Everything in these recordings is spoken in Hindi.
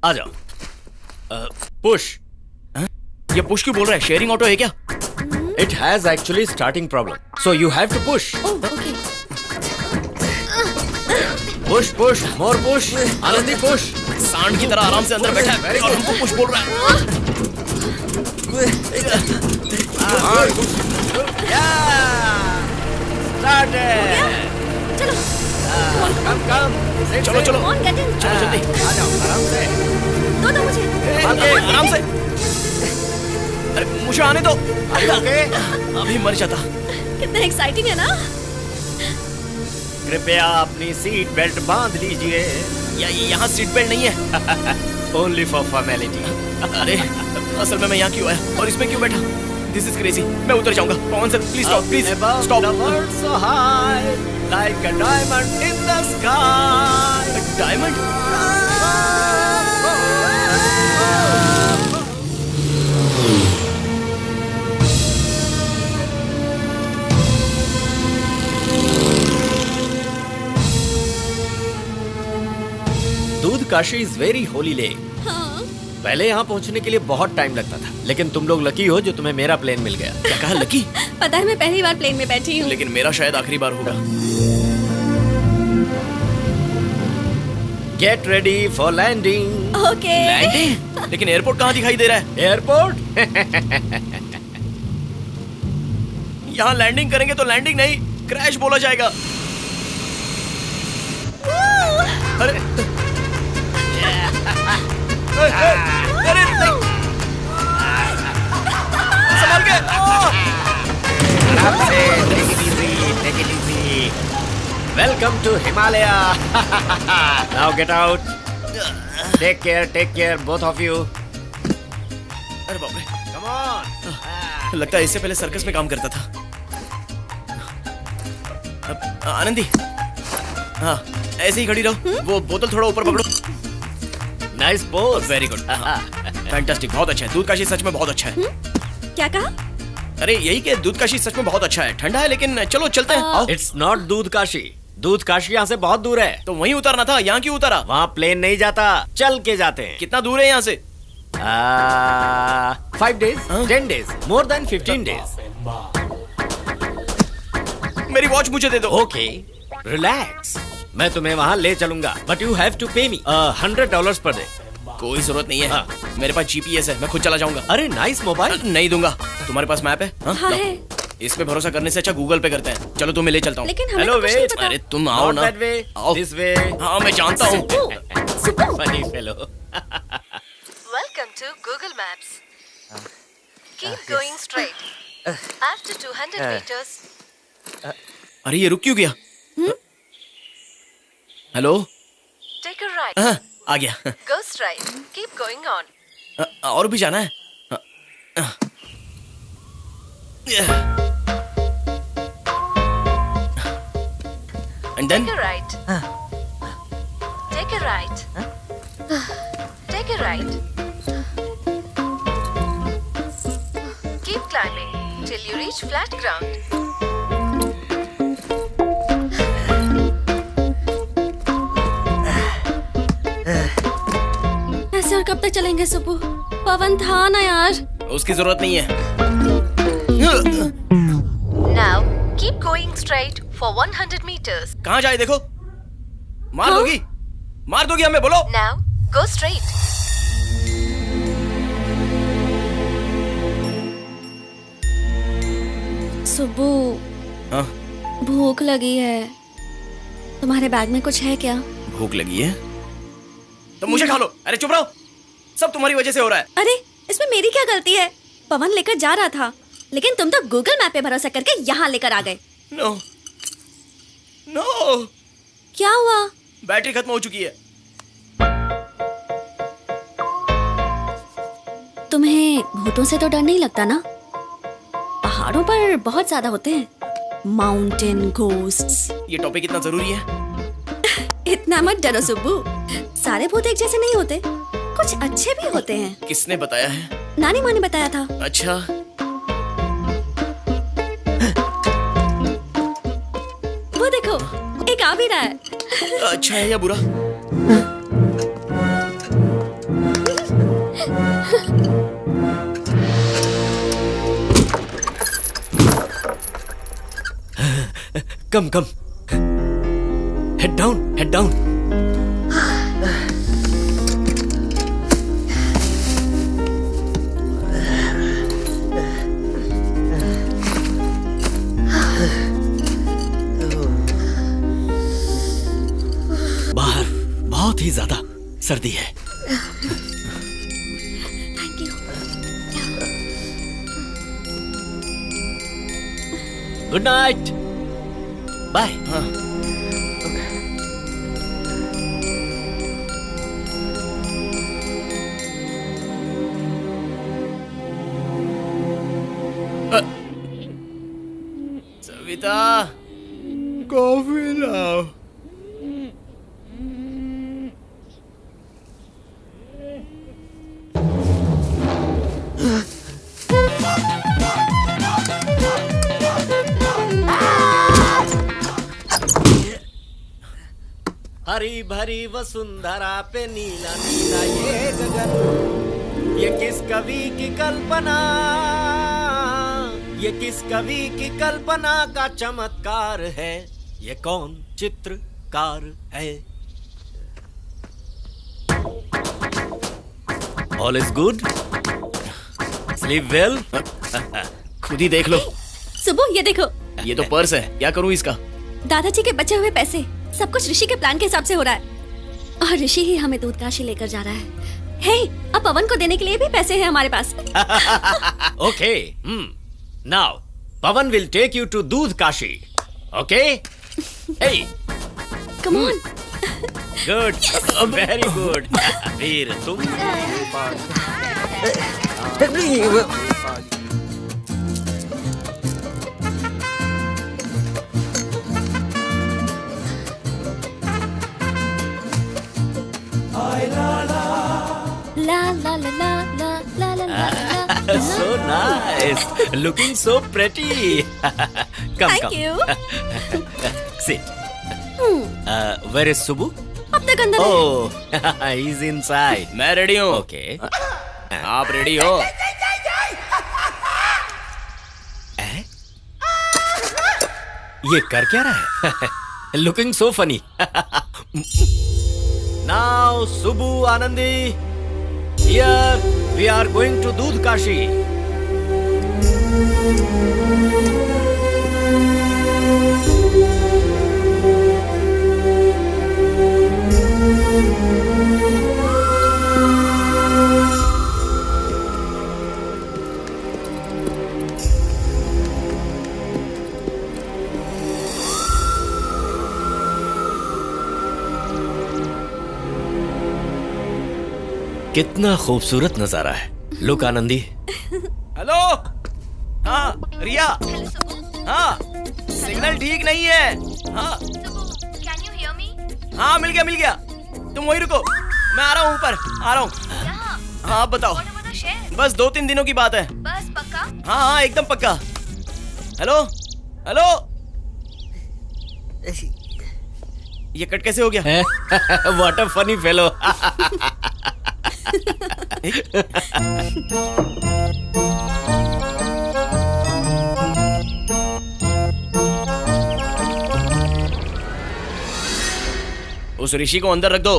आ जाओ। पुश। ये पुश क्यों बोल रहा है? शेयरिंग ऑटो है क्या? It has actually starting problem, so you have to push. Okay. Push push more push. Anandi push. सांड की तरह आराम से अंदर बैठा है और हमको पुश बोल रहा है। चलो चलो चलो कौन गेट इन? चलो जल्दी। आ जाओ आराम से। दो मुझे। आराम से। अरे मुझे आने दो। ओके। अभी मर जाता। कितना एक्साइटिंग है ना। कृपया अपनी सीट बेल्ट बांध लीजिए। यहाँ सीट बेल्ट नहीं है। Only for formality. अरे असल में मैं यहाँ क्यों आया और इसमें क्यों बैठा? This is crazy. मैं उतर जाऊंगा। Pavan sir please stop, please stop. So high, like a diamond in the sky. Diamond? Dudh Kashi is very holy lake. हाँ। पहले यहाँ पहुँचने के लिए बहुत टाइम लगता था, लेकिन तुम लोग लकी हो जो तुम्हें मेरा प्लेन मिल गया। क्या कहा लकी? पता है मैं पहली बार प्लेन में बैठी हूँ। लेकिन मेरा शायद आखिरी बार होगा। Get ready for landing. Okay. Landing? लेकिन एयरपोर्ट कहाँ दिखाई दे रहा है? एयरपोर्ट? यहाँ लैंडिंग करेंगे तो लैंडिंग नहीं, क्रैश बोला जाएगा। अरे अरे नहीं। संभाल के। Welcome to Himalaya. Now get out. Take care both of you. अरे बाप रे, कम ऑन। लगता है इससे पहले सर्कस में काम करता था। आनंदी, हाँ ऐसे ही खड़ी रहो। वो बोतल थोड़ा ऊपर पकड़ो। Nice pose. Very good, fantastic, बहुत अच्छा है। दूध काशी सच में बहुत अच्छा है। क्या कहा? अरे यही कि दूध काशी सच में बहुत अच्छा है। ठंडा है लेकिन चलो चलते हैं। आओ। इट्स नॉट दूध काशी। दूध काशी यहाँ से बहुत दूर है। तो वहीं उतरना था, यहाँ क्यों उतरा? वहाँ प्लेन नहीं जाता, चल के जाते हैं। कितना दूर है यहाँ से? 5 days, 10 days, more than 15 days. मेरी वॉच मुझे दे दो। Okay, relax. मैं तुम्हें वहाँ ले चलूंगा, बट यू हैव टू पे मी $100 पर डे। कोई जरूरत नहीं है। हाँ। मेरे पास जीपीएस है, मैं खुद चला जाऊंगा। अरे नाइस मोबाइल। नहीं दूंगा। तुम्हारे पास मैप है? हाँ लाओ। है। इस पे भरोसा करने से अच्छा गूगल पे करते हैं। चलो तुम्हें ले चलता हूँ। लेकिन हमें Hello, तो कुछ नहीं wait. पता। अरे तुम आओ ना। Not that way, आओ। this way. हाँ मैं जानता हूँ। Funny fellow. Welcome to Google Maps. Keep going straight. After 200 meters, अरे ये रुक क्यों गया? हेलो? take a right. हाँ, आ गया। Go straight. Keep going on. और भी जाना है? And then? Take a right. Take a right. Take a right. Keep climbing till you reach flat ground. ऐसे और कब तक चलेंगे सुबु? पवन था ना यार। उसकी जरूरत नहीं है। Now, keep going straight for 100 meters. कहाँ जाए देखो? मार हाँ? दोगी? मार दोगी हमें, बोलो? Now, go straight. सुबु, हाँ, भूख लगी है। तुम्हारे बैग में कुछ है क्या? भूख लगी है? तो मुझे खा लो। अरे चुप रहो, सब तुम्हारी वजह से हो रहा है। अरे इसमें मेरी क्या गलती है? पवन लेकर जा रहा था, लेकिन तुम तो गूगल मैप पे भरोसा करके यहाँ लेकर आ गए। नो नो, क्या हुआ? बैटरी खत्म हो चुकी है। तुम्हें भूतों से तो डर नहीं लगता ना? पहाड़ों पर बहुत ज्यादा होते हैं, माउंटेन घोस्ट्स। ये टॉपिक इतना जरूरी है? इतना मत डरो सुब्बू, सारे भूत एक जैसे नहीं होते, कुछ अच्छे भी होते हैं। किसने बताया है? नानी माँ ने बताया था। अच्छा, वो देखो, एक आ भी रहा है। अच्छा है या बुरा? Come, come. Head down, head down. बाहर बहुत ही ज्यादा सर्दी है। Thank you. Good night. Bye. हाँ। सविता, कॉफी लाओ। हरी भरी वसुंधरा पे नीला नीला ये गगन, ये किस कवि की कल्पना, ये किस कवि की कल्पना का चमत्कार है, ये कौन चित्रकार है। All is good, sleep well. खुद ही देख लो। सुबह ये देखो, ये तो पर्स है, क्या करूं इसका? दादाजी के बचे हुए पैसे, सब कुछ ऋषि के प्लान के हिसाब से हो रहा है और ऋषि ही हमें दूध काशी लेकर जा रहा है। हे, अब पवन को देने के लिए भी पैसे हैं हमारे पास। Okay, now Pavan will take you to Dudh Kashi. Okay, hey, come on. Good, very good. Veer तुम ला ला ला ला ला ला ला ला। so nice, looking so pretty. Come, Thank come. you. Sit. Where is Subbu? अब तक अंदर है। Oh, he's inside. मैं रेडी हूँ। Okay. आप रेडी हो? ये कर क्या रहा है? Looking so funny. Now, Subbu, Anandi, here we are going to Doodh Kashi. कितना खूबसूरत नजारा है। लुक आनंदी। हेलो। हाँ रिया। हाँ सिग्नल ठीक नहीं है। हाँ Can you hear me? हाँ मिल गया। तुम वहीं रुको, मैं आ रहा हूँ ऊपर, आ रहा हूँ। Yeah. हाँ आप बताओ। What about the share? बस 2-3 दिनों की बात है। बस पक्का? हाँ एकदम पक्का। हेलो हेलो, ये कट कैसे हो गया? What a funny fellow. उस ऋषि को अंदर रख दो,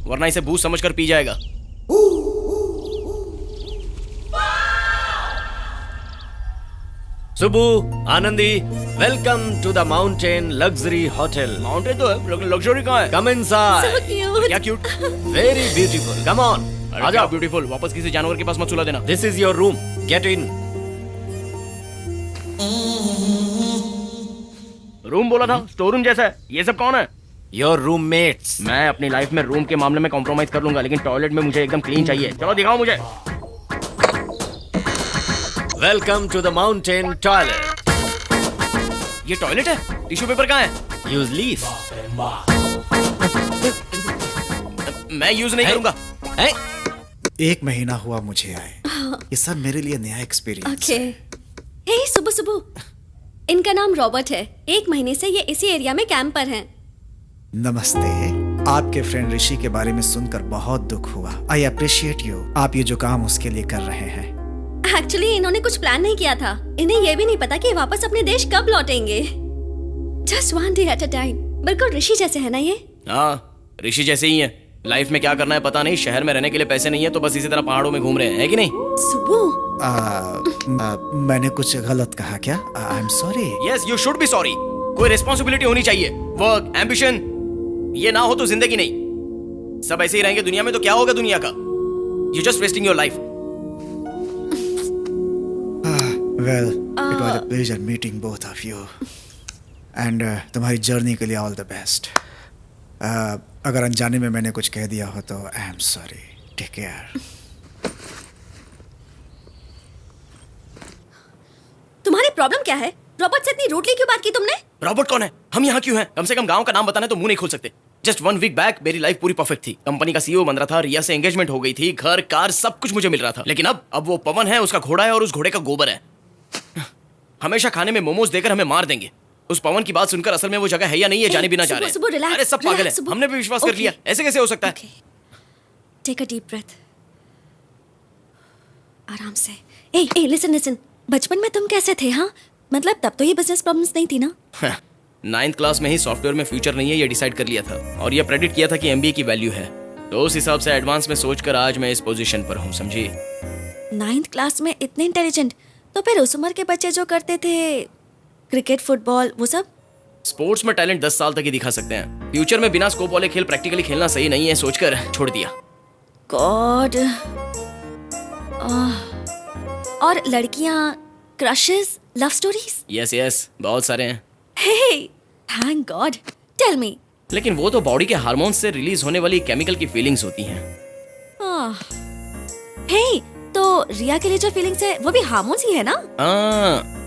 वरना इसे भूत समझकर पी जाएगा। Subu, Anandi, welcome to the mountain luxury hotel. Mountain तो है, लग्जरी कहाँ है? Come inside. So cute. क्या cute. Very beautiful. Come on, आ जाओ। ब्यूटीफुल, वापस किसी जानवर के पास मत सुला देना। This is your room, get in. Room बोला था, स्टोर रूम जैसा है। ये सब कौन है? Your roommates. मैं अपनी लाइफ में रूम के मामले में कॉम्प्रोमाइज कर लूंगा, लेकिन टॉयलेट में मुझे एकदम क्लीन चाहिए। चलो दिखाओ मुझे। Welcome to the mountain toilet. ये टॉयलेट है? टिश्यू पेपर कहाँ है? Use leaf. मैं यूज नहीं करूंगा। हैं? 1 महीना हुआ मुझे आए। ये सब मेरे लिए नया एक्सपीरियंस ओके। है। हे सुबह, इनका नाम रॉबर्ट है। 1 महीने से ये इसी एरिया में कैंप पर हैं। नमस्ते। आपके फ्रेंड ऋषि के बारे में सुनकर बहुत दुख हुआ। I appreciate you. आप ये जो काम उसके लिए कर रहे हैं। एक्चुअली इन्होंने कुछ प्लान नहीं किया था। इन्हें ये भी नहीं पता कि वापस अपने देश कब लौटेंगे। Just one day at a time. बिल्कुल ऋषि जैसे है ना ये? हाँ, ऋषि जैसे ही है। लाइफ में क्या करना है पता नहीं, शहर में रहने के लिए पैसे नहीं है तो बस इसी तरह पहाड़ों में घूम रहे हैं, है कि नहीं? सुबह मैंने कुछ गलत कहा क्या? आई am sorry. Yes, you should be sorry. कोई रिस्पॉन्सिबिलिटी होनी चाहिए, वर्क, एम्बिशन। ये ना हो तो जिंदगी नहीं। सब ऐसे ही रहेंगे दुनिया में तो क्या होगा दुनिया का? You just wasting your life. Well, it was a pleasure meeting both of you and तुम्हारी जर्नी के लिए ऑल द बेस्ट। अगर अनजाने में मैंने कुछ कह दिया हो तो I am sorry. Take care. तुम्हारी प्रॉब्लम क्या है? रॉबर्ट से इतनी रूडली क्यों बात की तुमने? रॉबर्ट कौन है? हम यहाँ क्यों हैं? कम से कम गांव का नाम बताने तो मुंह नहीं खोल सकते। जस्ट 1 वीक बैक मेरी लाइफ पूरी परफेक्ट थी। कंपनी का सीईओ बन रहा था, रिया से एंगेजमेंट हो गई थी, घर कार सब कुछ मुझे मिल रहा था। लेकिन अब वो पवन है, उसका घोड़ा है और उस घोड़े का गोबर है। हमेशा खाने में मोमोज देकर हमें मार देंगे। उस पवन की बात सुनकर असल में वो जगह है या नहीं ये जाने भी ना जा रहे सुबह, हैं। relax, अरे सब पागल है, सुबह। हमने भी विश्वास कर Okay. लिया। ऐसे कैसे हो सकता है? Take a deep breath. आराम से। ए लिसन। बचपन में तुम कैसे थे? हाँ, मतलब तब तो ये बिजनेस प्रॉब्लम्स नहीं थी ना? 9th क्लास में ही सॉफ्टवेयर में फ्यूचर नहीं है ये डिसाइड कर लिया था और ये प्रेडिक्ट किया था कि एमबीए की वैल्यू है। तो उस हिसाब से एडवांस में सोचकर आज मैं इस पोजीशन पर हूँ, समझी? 9th क्लास में इतने इंटेलिजेंट? तो फिर उस उम्र के बच्चे जो करते थे क्रिकेट, फुटबॉल, वो सब? स्पोर्ट्स में टैलेंट 10 साल तक ही दिखा सकते हैं। फ्यूचर में बिना स्कोप वाले खेल प्रैक्टिकली खेलना सही नहीं है सोचकर छोड़ दिया। गॉड। और लड़कियां, क्रशेस, लव स्टोरीज? यस, बहुत सारे हैं। Hey, thank God. Tell me. लेकिन वो तो बॉडी के हार्मोन्स से रिलीज होने वाली केमिकल की फीलिंग्स होती हैं। हे, तो रिया के लिए जो फीलिंग्स है वो भी हार्मोन्स ही है ना?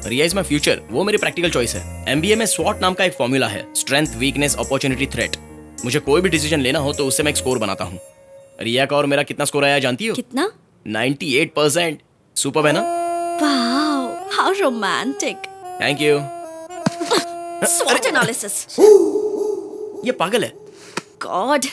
रिया इज माय फ्यूचर, वो मेरी प्रैक्टिकल चॉइस है। एमबीए में स्वॉट नाम का एक फॉर्मूला है, स्ट्रेंथ, वीकनेस, अपॉर्चुनिटी, थ्रेट। मुझे कोई भी डिसीजन लेना हो तो उससे मैं एक स्कोर बनाता हूँ। रिया का और मेरा कितना स्कोर आया जानती हो? कितना? 98%। सुपर है ना? Wow, how romantic. Thank you. स्वॉट एनालिसिस। ये पागल है। गॉड,